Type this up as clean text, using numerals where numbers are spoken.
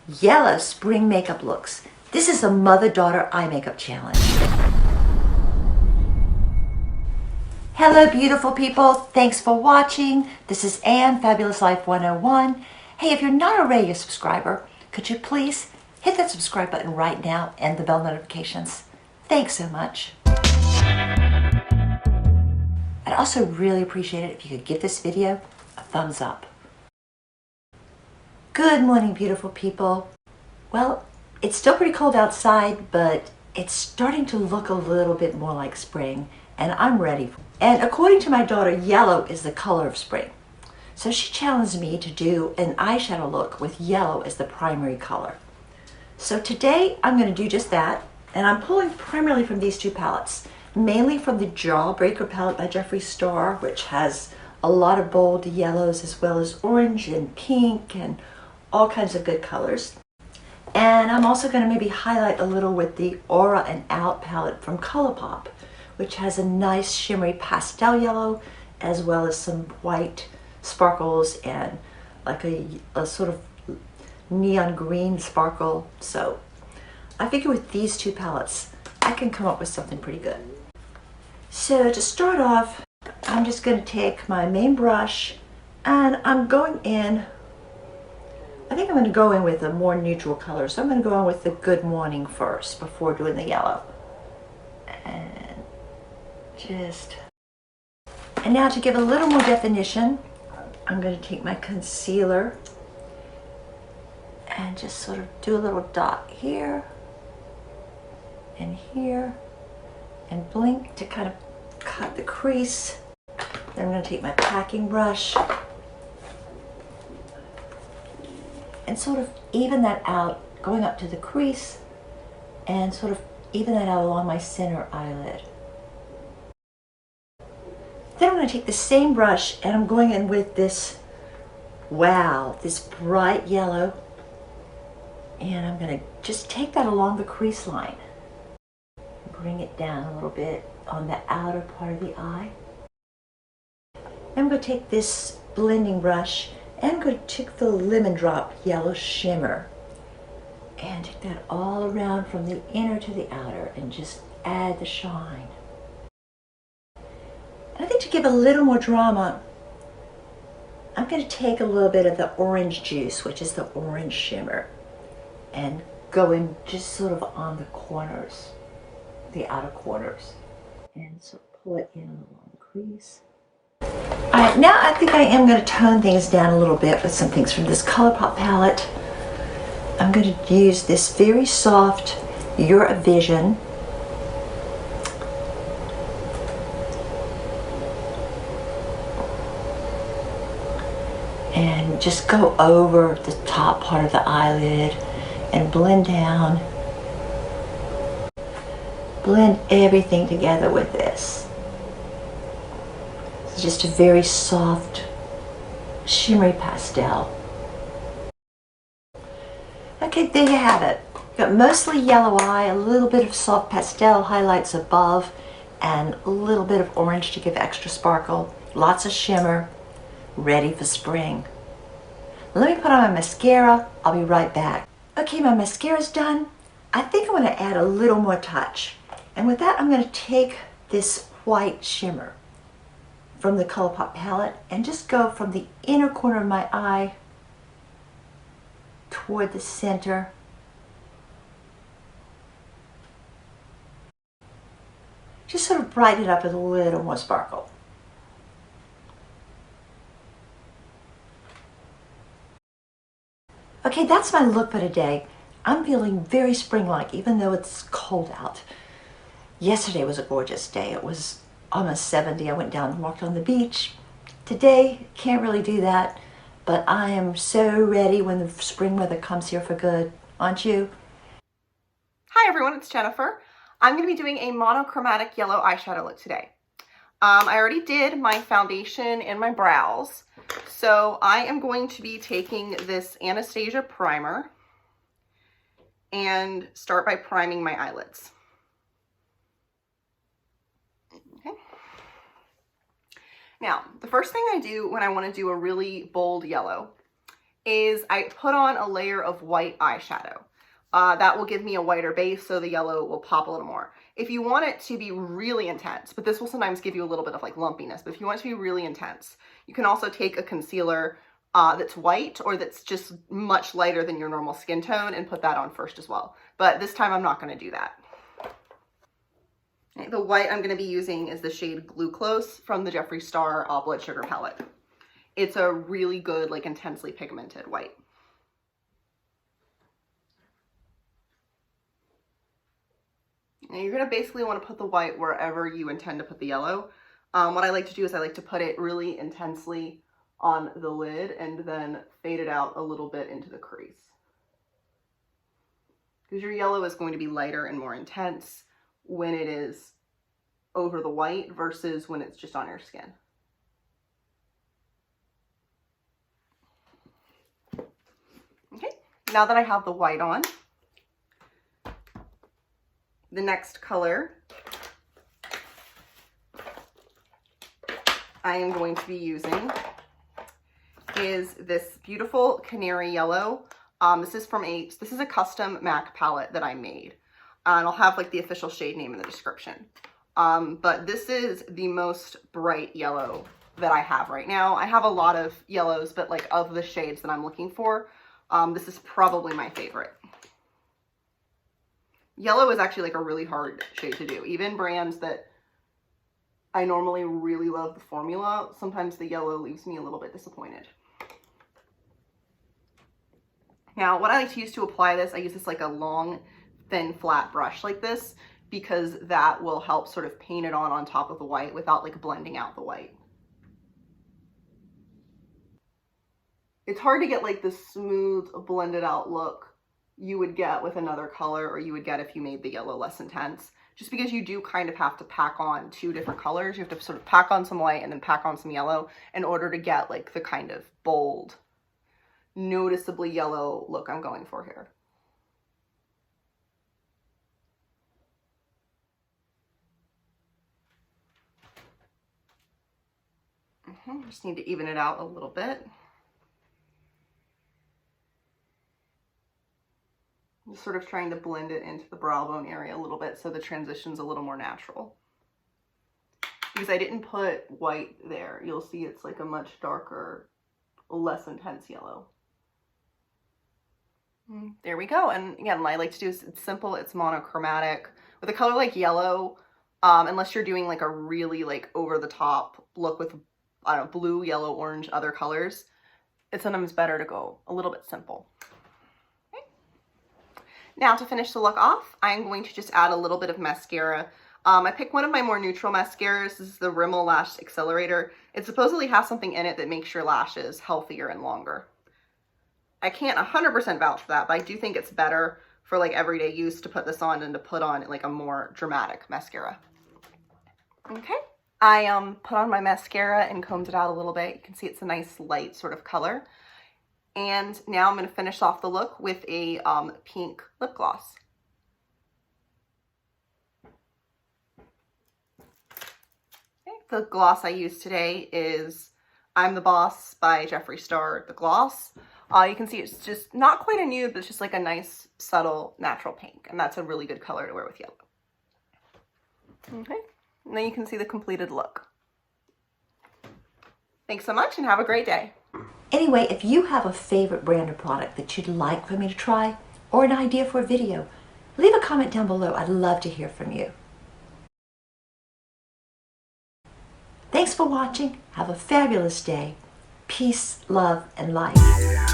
yellow spring makeup looks. This is a mother-daughter eye makeup challenge. Hello beautiful people, thanks for watching. This is Anne, Fabulous Life 101. Hey, if you're not already a subscriber, could you please hit that subscribe button right now and the bell notifications? Thanks so much. I'd also really appreciate it if you could give this video a thumbs up. Good morning, beautiful people. Well, it's still pretty cold outside, but it's starting to look a little bit more like spring, and I'm ready. And according to my daughter, yellow is the color of spring. So she challenged me to do an eyeshadow look with yellow as the primary color. So today I'm going to do just that, and I'm pulling primarily from these two palettes, mainly from the Jawbreaker palette by Jeffree, which has a lot of bold yellows as well as orange and pink and all kinds of good colors. And I'm also going to maybe highlight a little with the Aura and Out palette from ColourPop, which has a nice shimmery pastel yellow as well as some white sparkles and like a sort of neon green sparkle. So I figure with these two palettes I can come up with something pretty good. So to start off, I'm just going to take my main brush and I'm going in, I think I'm going to go in with a more neutral color. So I'm going to go in with the Good Morning first before doing the yellow. And now to give a little more definition, I'm going to take my concealer and just sort of do a little dot here and blink to kind of cut the crease. Then I'm going to take my packing brush and sort of even that out, going up to the crease and sort of even that out along my center eyelid. Then I'm going to take the same brush and I'm going in with this, wow, this bright yellow, and I'm going to just take that along the crease line. Bring it down a little bit on the outer part of the eye. I'm going to take this blending brush and I'm going to take the Lemon Drop Yellow Shimmer and take that all around from the inner to the outer and just add the shine. And I think to give a little more drama, I'm going to take a little bit of the orange juice, which is the orange shimmer, and go in just sort of on the corners, the outer corners, and sort of pull it in along the crease. Alright, now I think I am going to tone things down a little bit with some things from this ColourPop palette. I'm going to use this very soft You're a Vision. And just go over the top part of the eyelid and blend down. Blend everything together with this. It's just a very soft, shimmery pastel. Okay, there you have it. You've got mostly yellow eye, a little bit of soft pastel highlights above, and a little bit of orange to give extra sparkle. Lots of shimmer, ready for spring. Let me put on my mascara. I'll be right back. Okay, my mascara's done. I think I'm going to add a little more touch. And with that, I'm going to take this white shimmer from the ColourPop palette and just go from the inner corner of my eye toward the center. Just sort of brighten it up with a little more sparkle. Okay, that's my look for today. I'm feeling very spring-like, even though it's cold out. Yesterday was a gorgeous day. It was almost 70. I went down and walked on the beach. Today, can't really do that, but I am so ready when the spring weather comes here for good. Aren't you? Hi everyone, it's Jennifer. I'm going to be doing a monochromatic yellow eyeshadow look today. I already did my foundation and my brows, so I am going to be taking this Anastasia primer and start by priming my eyelids. Okay. Now, the first thing I do when I want to do a really bold yellow is I put on a layer of white eyeshadow. That will give me a whiter base, so the yellow will pop a little more. If you want it to be really intense, but this will sometimes give you a little bit of like lumpiness, but if you want it to be really intense, you can also take a concealer that's white or that's just much lighter than your normal skin tone and put that on first as well. But this time I'm not going to do that. Okay, the white I'm going to be using is the shade Glue Close from the Jeffree Star Blood Sugar palette. It's a really good, like, intensely pigmented white. And you're going to basically want to put the white wherever you intend to put the yellow. What I like to do is I like to put it really intensely on the lid and then fade it out a little bit into the crease. Because your yellow is going to be lighter and more intense when it is over the white versus when it's just on your skin. Okay, now that I have the white on, the next color I am going to be using is this beautiful canary yellow. This is a custom MAC palette that I made. And I'll have like the official shade name in the description. But this is the most bright yellow that I have right now. I have a lot of yellows, but like of the shades that I'm looking for, this is probably my favorite. Yellow is actually like a really hard shade to do. Even brands that I normally really love the formula, sometimes the yellow leaves me a little bit disappointed. Now, what I like to use to apply this, I use this like a long, thin, flat brush like this, because that will help sort of paint it on top of the white without like blending out the white. It's hard to get like the smooth, blended out look you would get with another color, or you would get if you made the yellow less intense, just because you do kind of have to pack on two different colors. You have to sort of pack on some white and then pack on some yellow in order to get like the kind of bold, noticeably yellow look I'm going for here. Just need to even it out a little bit. I'm just sort of trying to blend it into the brow bone area a little bit so the transition's a little more natural. Because I didn't put white there, you'll see it's like a much darker, less intense yellow. There we go. And again, what I like to do is it's simple, it's monochromatic. With a color like yellow, unless you're doing like a really like over the top look with, I don't know, blue, yellow, orange, other colors, it's sometimes better to go a little bit simple. Okay. Now to finish the look off, I'm going to just add a little bit of mascara. I picked one of my more neutral mascaras. This is the Rimmel Lash Accelerator. It supposedly has something in it that makes your lashes healthier and longer. I can't 100% vouch for that, but I do think it's better for like everyday use to put this on than to put on like a more dramatic mascara. Okay, I put on my mascara and combed it out a little bit. You can see it's a nice light sort of color. And now I'm going to finish off the look with a pink lip gloss. Okay, the gloss I use today is I'm the Boss by Jeffree Star, the gloss. You can see it's just not quite a nude, but it's just like a nice, subtle, natural pink. And that's a really good color to wear with yellow. Okay, and then you can see the completed look. Thanks so much and have a great day. Anyway, if you have a favorite brand or product that you'd like for me to try, or an idea for a video, leave a comment down below. I'd love to hear from you. Thanks for watching. Have a fabulous day. Peace, love, and light.